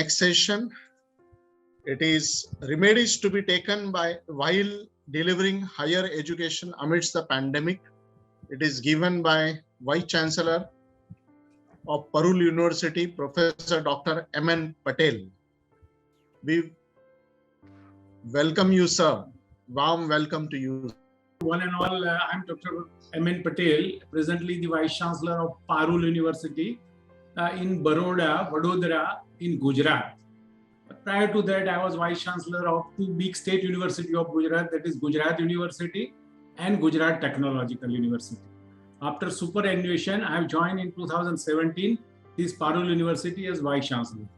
next session. It is remedies to be taken while delivering higher education amidst the pandemic. It is given by Vice-Chancellor of Parul University, Professor Dr. M.N. Patel. We welcome you, sir. Warm welcome to you. One and all, I'm Dr. M.N. Patel, presently the Vice-Chancellor of Parul University in Vadodara in Gujarat. Prior to that, I was Vice-Chancellor of two big state universities of Gujarat, that is Gujarat University and Gujarat Technological University. After superannuation, I have joined in 2017 this Parul University as Vice-Chancellor.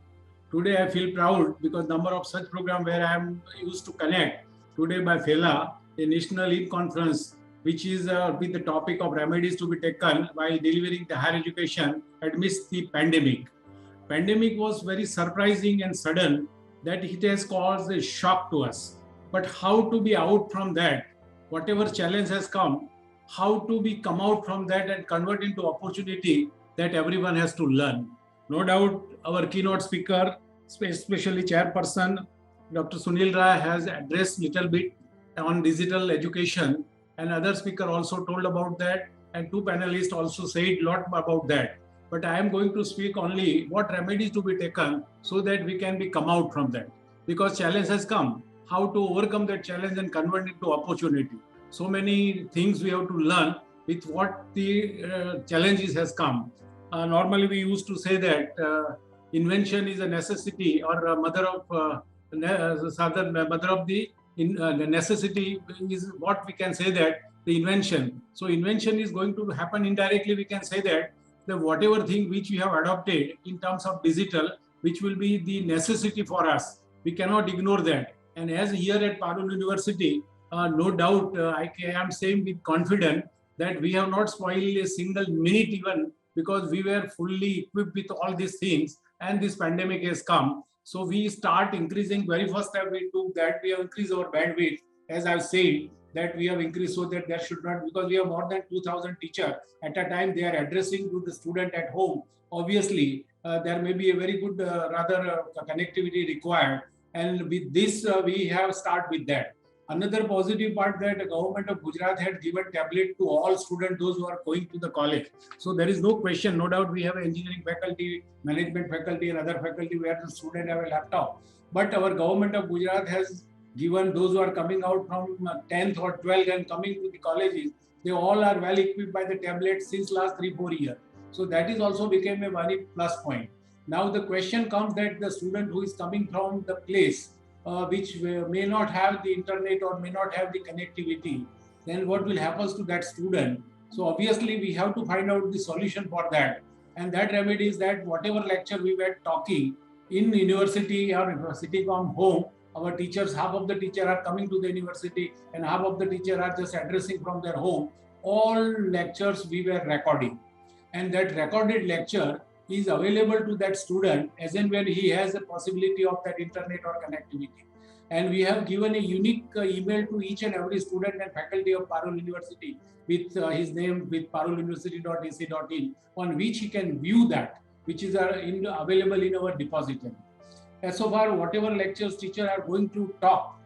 Today, I feel proud because number of such programs where I am used to connect today by FELA, a national conference, which is with the topic of remedies to be taken while delivering the higher education amidst the pandemic. Pandemic was very surprising and sudden that it has caused a shock to us. But how to be out from that, whatever challenge has come, how to be come out from that and convert into opportunity that everyone has to learn. No doubt our keynote speaker, especially chairperson, Dr. Sunil Rai has addressed little bit on digital education, and other speaker also told about that, and two panelists also said a lot about that. But I am going to speak only what remedies to be taken so that we can come out from that. Because challenge has come, how to overcome that challenge and convert it to opportunity. So many things we have to learn with what the challenges has come. Normally we used to say that invention is a necessity or a mother of the necessity is what we can say that the invention. So invention is going to happen indirectly. We can say that the whatever thing which we have adopted in terms of digital, which will be the necessity for us, we cannot ignore that. And as here at Parul University, no doubt I am saying with confidence that we have not spoiled a single minute even because we were fully equipped with all these things and this pandemic has come. So we start increasing very first step we took that we have increased our bandwidth. As I've said, that we have increased so that there should not, because we have more than 2,000 teachers at a time they are addressing to the student at home. Obviously, there may be a very good connectivity required. And with this, we have started with that. Another positive part that the government of Gujarat had given tablet to all students, those who are going to the college. So there is no question, no doubt we have engineering faculty, management faculty and other faculty where the student have a laptop. But our government of Gujarat has given those who are coming out from 10th or 12th and coming to the colleges, they all are well equipped by the tablets since last 3-4 years. So that is also became a very plus point. Now the question comes that the student who is coming from the place which may not have the internet or may not have the connectivity, then what will happen to that student? So obviously we have to find out the solution for that. And that remedy is that whatever lecture we were talking in university or sitting from home, our teachers, half of the teachers are coming to the university and half of the teachers are just addressing from their home. All lectures we were recording. And that recorded lecture is available to that student as and when he has a possibility of that internet or connectivity. And we have given a unique email to each and every student and faculty of Parul University with his name with paruluniversity.ac.in on which he can view that, which is available in our depository. As so far, whatever lectures teachers are going to talk,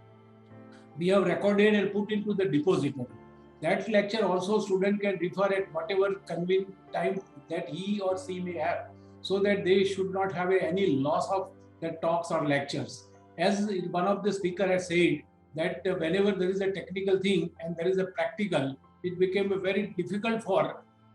we have recorded and put into the depository. That lecture also student can refer at whatever convenient time that he or she may have, so that they should not have any loss of the talks or lectures. As one of the speaker has said, that whenever there is a technical thing and there is a practical, it became very difficult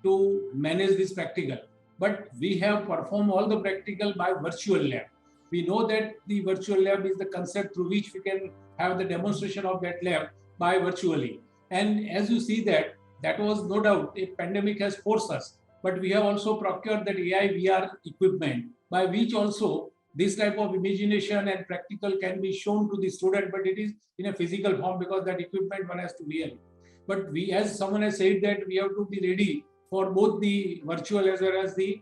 to manage this practical. But we have performed all the practical by virtual lab. We know that the virtual lab is the concept through which we can have the demonstration of that lab by virtually. And as you see that was no doubt a pandemic has forced us. But we have also procured that AI VR equipment by which also this type of imagination and practical can be shown to the student, but it is in a physical form because that equipment one has to wear. But we, as someone has said, that we have to be ready for both the virtual as well as the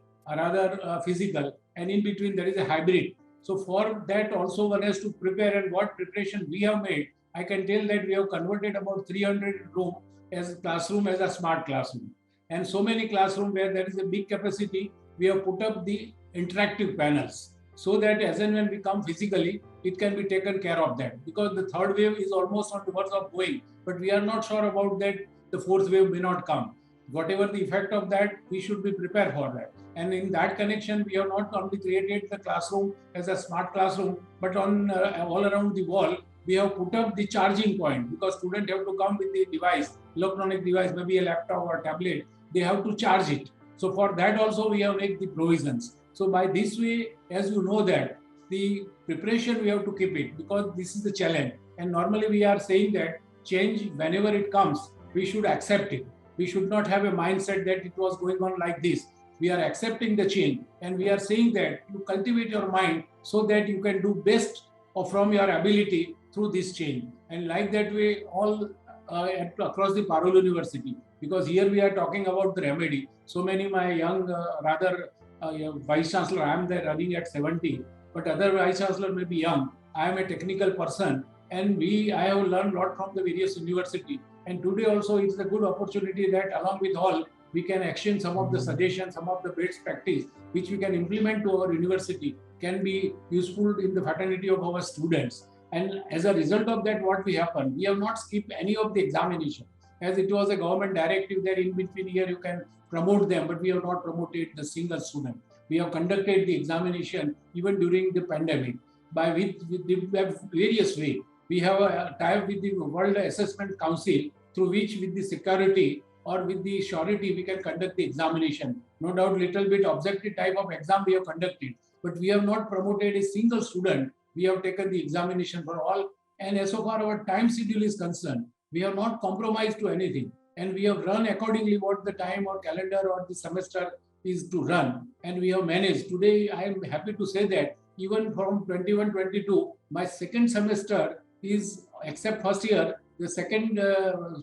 physical, and in between there is a hybrid. So for that also one has to prepare, and what preparation we have made, I can tell that we have converted about 300 room as a classroom as a smart classroom. And so many classrooms where there is a big capacity, we have put up the interactive panels. so that as and when we come physically, it can be taken care of that. Because the third wave is almost on the verge of going, but we are not sure about that. The fourth wave may not come. Whatever the effect of that, we should be prepared for that. And in that connection, we have not only created the classroom as a smart classroom, but on all around the wall, we have put up the charging point, because students have to come with the device, electronic device, maybe a laptop or tablet. They have to charge it. So for that also we have made the provisions. So by this way, as you know that the preparation we have to keep it, because this is the challenge. And normally we are saying that change, whenever it comes, we should accept it. We should not have a mindset that it was going on like this. We are accepting the change, and we are saying that you cultivate your mind so that you can do best from your ability through this change. And like that way, all across the Parul University, because here we are talking about the remedy. So many my young, Vice-Chancellor, I am there running at 70, but other Vice-Chancellor may be young. I am a technical person, and I have learned a lot from the various university. And today also it's a good opportunity that along with all, we can exchange some of the suggestions, some of the best practice, which we can implement to our university, can be useful in the fraternity of our students. And as a result of that, what we happen, we have not skipped any of the examination, as it was a government directive that in between here you can promote them, but we have not promoted the single student. We have conducted the examination even during the pandemic by with various ways. We have a tie with the World Assessment Council, through which with the security or with the surety we can conduct the examination. No doubt little bit objective type of exam we have conducted, but we have not promoted a single student. We have taken the examination for all, and as so far our time schedule is concerned, we have not compromised to anything, and we have run accordingly what the time or calendar or the semester is to run, and we have managed. Today I am happy to say that even from 21-22, my second semester is, except first year, the second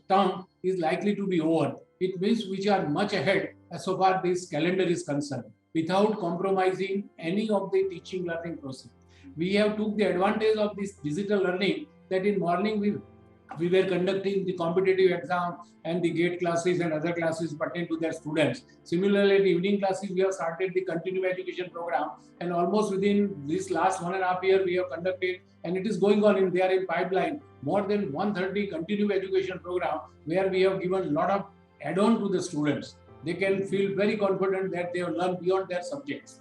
term is likely to be over. It means we are much ahead as so far this calendar is concerned, without compromising any of the teaching learning process. We have took the advantage of this digital learning, that in morning we were conducting the competitive exam and the gate classes and other classes pertaining to their students. Similarly, in the evening classes, we have started the continuing education program, and almost within this last 1.5 years, we have conducted, and it is going on in there in pipeline, more than 130 continuing education program, where we have given a lot of add-on to the students. They can feel very confident that they have learned beyond their subjects.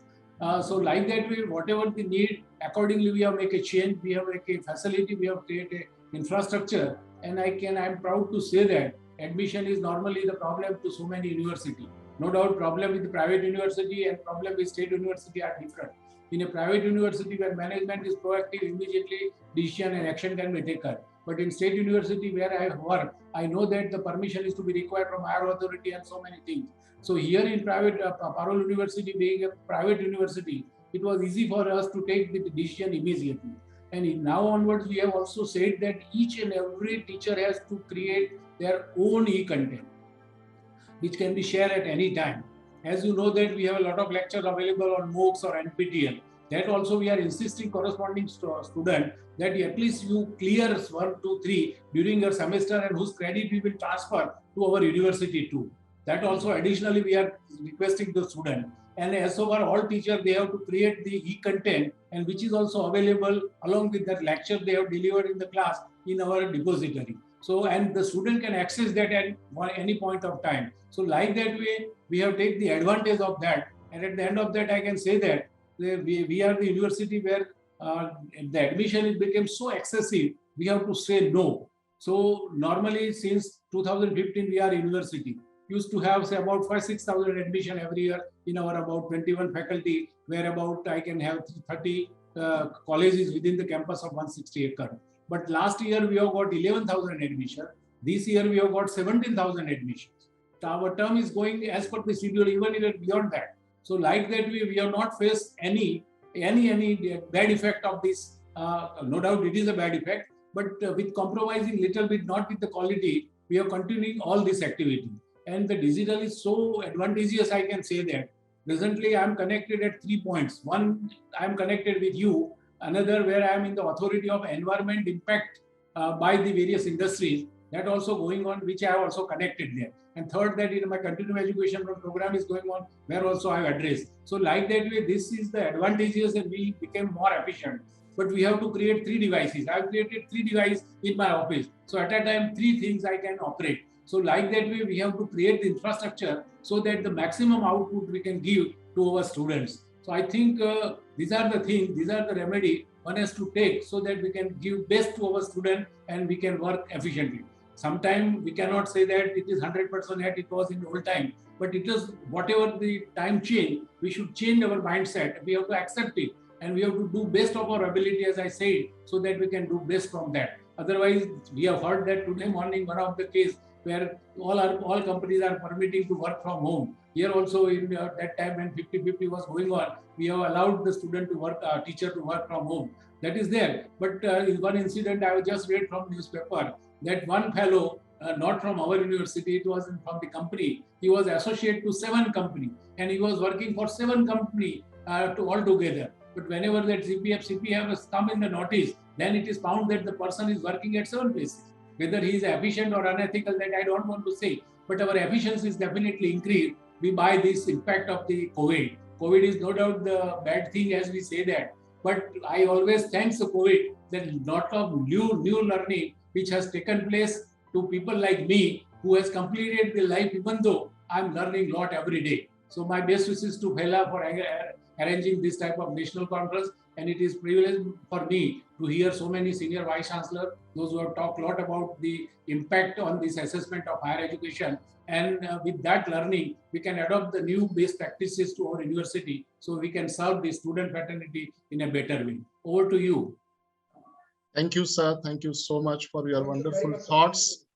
So like that way, whatever the need, accordingly we have make a change, we have make a facility, we have created infrastructure, and I'm proud to say that admission is normally the problem to so many universities. No doubt problem with the private university and problem with state university are different. In a private university where management is proactive, immediately decision and action can be taken. But in state university where I work, I know that the permission is to be required from higher authority and so many things. So here in private, Parul University being a private university, it was easy for us to take the decision immediately. And now onwards, we have also said that each and every teacher has to create their own e-content, which can be shared at any time. As you know that we have a lot of lectures available on MOOCs or NPTEL. That also we are insisting corresponding student that at least you clear 1, 2, 3 during your semester, and whose credit we will transfer to our university too. That also additionally we are requesting the student. And as so far all teachers, they have to create the e-content, and which is also available along with that lecture they have delivered in the class in our depository. So, and the student can access that at any point of time. So like that way, we have taken the advantage of that. And at the end of that, I can say that we are the university where the admission became so excessive, we have to say no. So normally since 2015, we are a university. Used to have say about 5,000-6,000 admission every year in our about 21 faculty, where about I can have 30 colleges within the campus of 160 acres. But last year we have got 11,000 admission. This year we have got 17,000 admissions. So our term is going as per the schedule, even beyond that. So like that we have not faced any bad effect of this. No doubt it is a bad effect, but with compromising little bit, not with the quality, we are continuing all this activity. And the digital is so advantageous, I can say that. Presently, I am connected at 3 points. One, I am connected with you. Another, where I am in the authority of environment impact by the various industries. that also going on, which I have also connected there. And third, that my continuing education program is going on, where also I have addressed. So like that way, this is the advantages that we became more efficient. But we have to create 3 devices. I have created 3 devices in my office. So at a time, 3 things I can operate. So like that way, we have to create the infrastructure so that the maximum output we can give to our students. So I think these are the things, these are the remedy one has to take so that we can give best to our student and we can work efficiently. Sometimes we cannot say that it is 100% yet it was in old time, but it is whatever the time change, we should change our mindset. We have to accept it and we have to do best of our ability, as I said, so that we can do best from that. Otherwise, we have heard that today morning, one of the case where all companies are permitting to work from home. Here also in that time when 50-50 was going on, we have allowed the student to work, teacher to work from home. That is there. But in one incident I just read from newspaper that one fellow, not from our university, it was from the company. He was associate to 7 company and he was working for 7 company to all together. But whenever that CPF has come in the notice, then it is found that the person is working at 7 places. Whether he is efficient or unethical, that I don't want to say. But our efficiency is definitely increased by this impact of the COVID. COVID is no doubt the bad thing as we say that. But I always thanks the COVID that lot of new learning which has taken place to people like me who has completed the life, even though I'm learning a lot every day. So my best wishes to FELA for arranging this type of national conference. And it is privilege for me to hear so many senior vice chancellor, those who have talked a lot about the impact on this assessment of higher education. And with that learning, we can adopt the new best practices to our university so we can serve the student fraternity in a better way. Over to you. Thank you, sir. Thank you so much for your wonderful thoughts.